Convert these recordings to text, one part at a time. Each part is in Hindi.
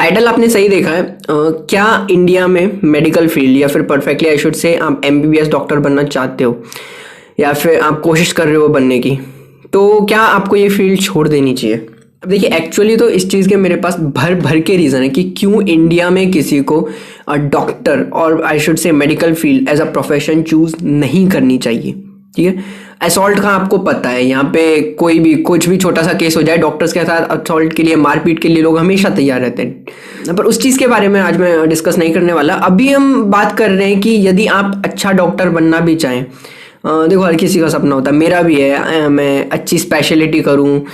टाइटल आपने सही देखा है। क्या इंडिया में मेडिकल फील्ड या फिर परफेक्टली आई शुड से आप एमबीबीएस डॉक्टर बनना चाहते हो या फिर आप कोशिश कर रहे हो बनने की, तो क्या आपको ये फील्ड छोड़ देनी चाहिए? अब देखिए, एक्चुअली तो इस चीज़ के मेरे पास भर भर के रीज़न है कि क्यों इंडिया में किसी को डॉक्टर और I should say medical field as a profession choose नहीं करनी चाहिए। ठीक है, असॉल्ट का आपको पता है, यहाँ पे कोई भी कुछ भी छोटा सा केस हो जाए, डॉक्टर्स के साथ असॉल्ट के लिए, मारपीट के लिए लोग हमेशा तैयार रहते हैं। पर उस चीज़ के बारे में आज मैं डिस्कस नहीं करने वाला। अभी हम बात कर रहे हैं कि यदि आप अच्छा डॉक्टर बनना भी चाहें, देखो हर किसी का सपना होता है, मेरा भी है, मैं अच्छी स्पेशलिटी करूँ,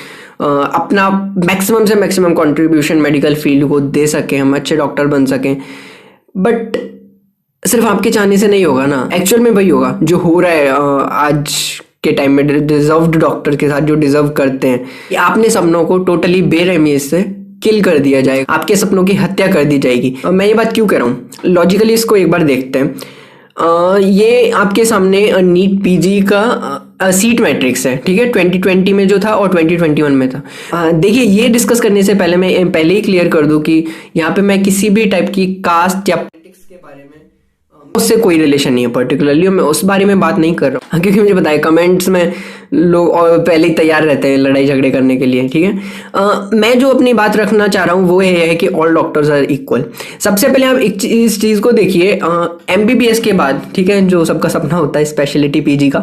अपना मैक्सिमम से मैक्सिमम कंट्रीब्यूशन मेडिकल फील्ड को दे सकें, हम अच्छे डॉक्टर बन सकें। बट सिर्फ आपके चाहने से नहीं होगा ना, एक्चुअल में वही होगा जो हो रहा है आज के टाइम में डिजर्व्ड डॉक्टर के साथ, जो डिजर्व करते हैं कि आपने सपनों को टोटली बेरहमी से किल कर दिया जाएगा, आपके सपनों की हत्या कर दी जाएगी। मैं ये बात क्यों कह रहा हूँ, लॉजिकली इसको एक बार देखते हैं। ये आपके सामने नीट पीजी का सीट मैट्रिक्स है, ठीक है, 2020 में जो था और 2021 में था। देखिए, ये डिस्कस करने से पहले मैं पहले ही क्लियर कर दूं कि यहाँ पे मैं किसी भी टाइप की कास्ट या पॉलिटिक्स के बारे में उससे कोई रिलेशन नहीं है, पर्टिकुलरली मैं उस बारे में बात नहीं कर रहा हूँ, क्योंकि मुझे पता है कमेंट्स में लोग और पहले ही तैयार रहते हैं लड़ाई झगड़े करने के लिए। ठीक है, मैं जो अपनी बात रखना चाह रहा हूँ वो ये है कि ऑल डॉक्टर्स आर इक्वल। सबसे पहले आप इस चीज़ को देखिए, एमबीबीएस के बाद, ठीक है, जो सबका सपना होता है स्पेशलिटी पीजी का,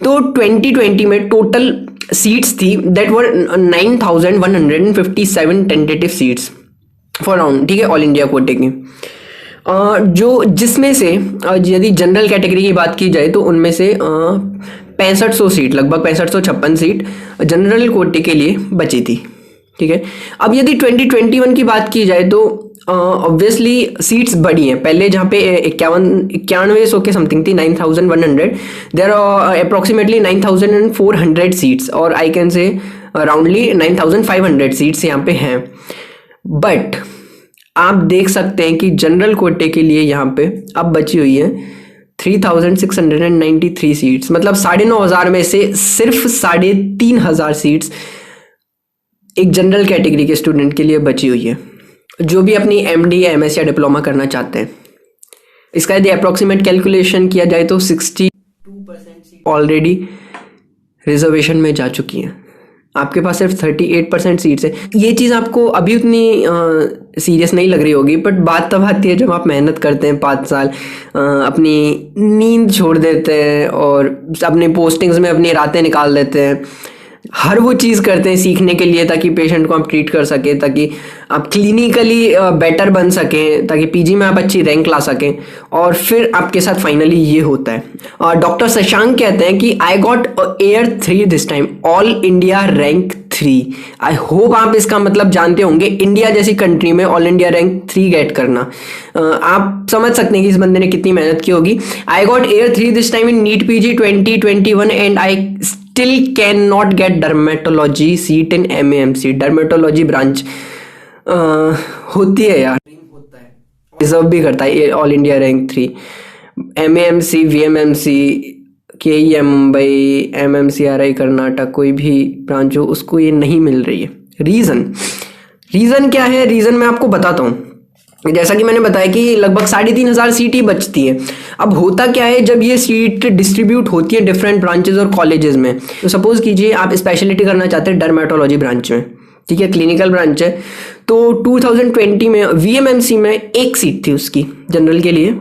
तो 2020 में टोटल सीट्स थी that were 9157 tentative seats for round, ठीक है, ऑल इंडिया कोटे की। जो जिसमें से यदि जनरल कैटेगरी की बात की जाए तो उनमें से 6500 सीट, लगभग 6556 सीट जनरल कोटे के लिए बची थी। ठीक है, अब यदि 2021 की बात की जाए तो ऑब्वियसली सीट्स बढ़ी हैं। पहले जहाँ पे 91 के समथिंग थी, 9100, देयर आर अप्रॉक्सीमेटली 9400 सीट्स, और I can say roundly 9500 seats यहाँ पे हैं। बट आप देख सकते हैं कि जनरल कोटे के लिए यहाँ पे अब बची हुई है 3693 सीट्स, मतलब 9500 में से सिर्फ 3500 सीट्स एक जनरल कैटेगरी के स्टूडेंट के लिए बची हुई है, जो भी अपनी एमडी या एमएस या डिप्लोमा करना चाहते हैं। इसका यदि अप्रॉक्सीमेट कैलकुलेशन किया जाए तो 62% सीट ऑलरेडी रिजर्वेशन में जा चुकी हैं, आपके पास सिर्फ 38% सीट्स है। ये चीज़ आपको अभी उतनी सीरियस नहीं लग रही होगी, बट बात तब आती है जब आप मेहनत करते हैं 5 साल, अपनी नींद छोड़ देते हैं और अपने पोस्टिंग्स में अपनी रातें निकाल देते हैं, हर वो चीज़ करते हैं सीखने के लिए, ताकि पेशेंट को आप ट्रीट कर सकें, ताकि आप क्लिनिकली बेटर बन सकें, ताकि पीजी में आप अच्छी रैंक ला सकें, और फिर आपके साथ फाइनली ये होता है। डॉक्टर शशांक कहते हैं कि आई got AIR 3 this time, all India rank 3। I hope आप इसका मतलब जानते होंगे, इंडिया जैसी कंट्री में ऑल इंडिया रैंक 3 गेट करना, आप समझ सकते हैं कि इस बंदे ने कितनी मेहनत की होगी। I got AIR 3 this time in NEET PG 2021 and I still cannot get dermatology seat in MAMC। Dermatology branch होती है यार, होता है, डिजर्व भी करता है all India rank 3। MAMC, VMMC, KEM Mumbai, MMCRI Karnataka, कोई भी ब्रांच हो उसको ये नहीं मिल रही है। रीज़न क्या है? रीज़न मैं आपको बताता हूँ। जैसा कि मैंने बताया कि लगभग 3500 सीट ही बचती है। अब होता क्या है, जब ये सीट डिस्ट्रीब्यूट होती है डिफरेंट ब्रांचेज और कॉलेजेस में, तो सपोज कीजिए आप स्पेशलिटी करना चाहते हैं डर्मेटोलॉजी ब्रांच में, ठीक है, क्लिनिकल ब्रांच है, तो 2020 में VMMC में 1 सीट थी उसकी जनरल के लिए,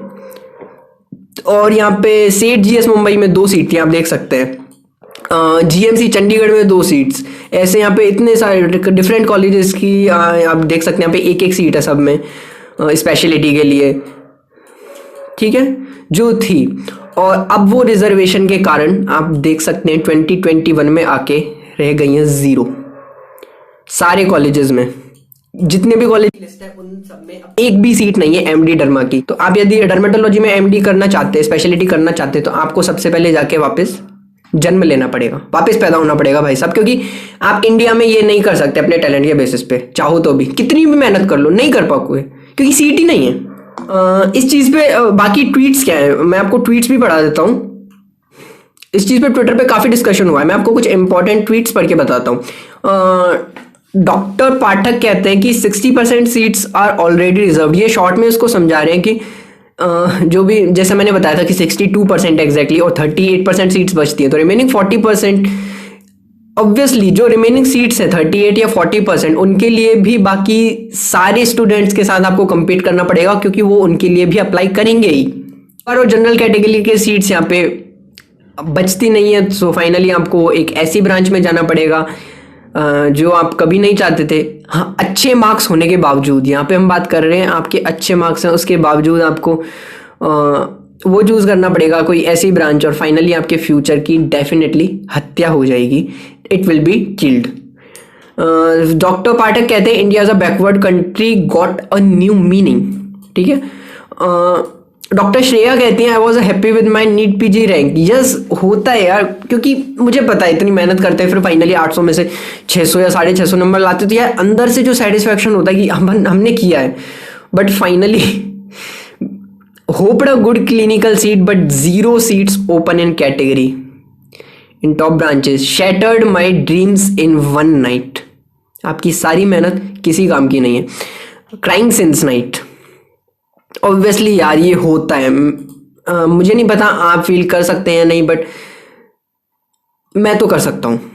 और यहाँ पे सेठ GS मुंबई में 2 सीट थी, आप देख सकते हैं, GMC चंडीगढ़ में 2 सीट्स, ऐसे यहाँ पे इतने सारे डिफरेंट कॉलेजेस की आप देख सकते हैं, यहाँ पे 1-1 सीट है सब में स्पेशलिटी के लिए, ठीक है, जो थी। और अब वो रिजर्वेशन के कारण आप देख सकते हैं 2021 में आके रह गई हैं 0 सारे कॉलेजेस में। जितने भी कॉलेज लिस्ट है उन सब में एक भी सीट नहीं है एमडी डर्मा की। तो आप यदि डर्मेटोलॉजी में एमडी करना चाहते हैं, स्पेशलिटी करना चाहते हैं, तो आपको सबसे पहले जाके वापस जन्म लेना पड़ेगा, वापस पैदा होना पड़ेगा भाई साहब, क्योंकि आप इंडिया में ये नहीं कर सकते अपने टैलेंट के बेसिस पे, चाहो तो भी कितनी भी मेहनत कर लो नहीं कर पाओगे, क्योंकि सीट ही नहीं है। इस चीज़ पे बाकी ट्वीट्स क्या है, मैं आपको ट्वीट्स भी पढ़ा देता हूँ। इस चीज़ पे ट्विटर पे काफ़ी डिस्कशन हुआ है, मैं आपको कुछ इंपॉर्टेंट ट्वीट्स पढ़ के बताता हूँ। डॉक्टर पाठक कहते हैं कि 60% सीट्स आर ऑलरेडी रिजर्व। ये शॉर्ट में उसको समझा रहे हैं कि जो भी जैसे मैंने बताया था कि 62% एग्जैक्टली और 38% सीट्स बचती हैं, तो रिमेनिंग 40%, ऑब्वियसली जो रिमेनिंग सीट्स है 38 या 40%, उनके लिए भी बाकी सारे स्टूडेंट्स के साथ आपको compete करना पड़ेगा, क्योंकि वो उनके लिए भी अप्लाई करेंगे ही। और जनरल कैटेगरी के सीट्स यहाँ पे बचती नहीं है, सो फाइनली आपको एक ऐसी ब्रांच में जाना पड़ेगा जो आप कभी नहीं चाहते थे। हाँ, अच्छे मार्क्स होने के बावजूद, यहाँ पे हम बात कर रहे हैं आपके अच्छे मार्क्स हैं, उसके बावजूद आपको वो चूज़ करना पड़ेगा कोई ऐसी ब्रांच, और फाइनली आपके फ्यूचर की डेफिनेटली हत्या हो जाएगी, it will be killed. Doctor Pathak कहते हैं India is a backward country got a new meaning. ठीक है। डॉक्टर श्रेया कहती हैं I was happy with my NEET PG rank. Yes, होता है यार, क्योंकि मुझे पता है इतनी मेहनत करते हैं, फिर फाइनली 800 में से 600 या 650 नंबर लाते, तो यार अंदर से जो सेटिस्फेक्शन होता है कि हमने किया है। But finally hoped a good clinical seat but 0 seats open in category in top branches, shattered my dreams in 1 night. आपकी सारी मेहनत किसी काम की नहीं है। Crying since night. ऑब्वियसली यार ये होता है, मुझे नहीं पता आप फील कर सकते हैं नहीं, बट मैं तो कर सकता हूँ।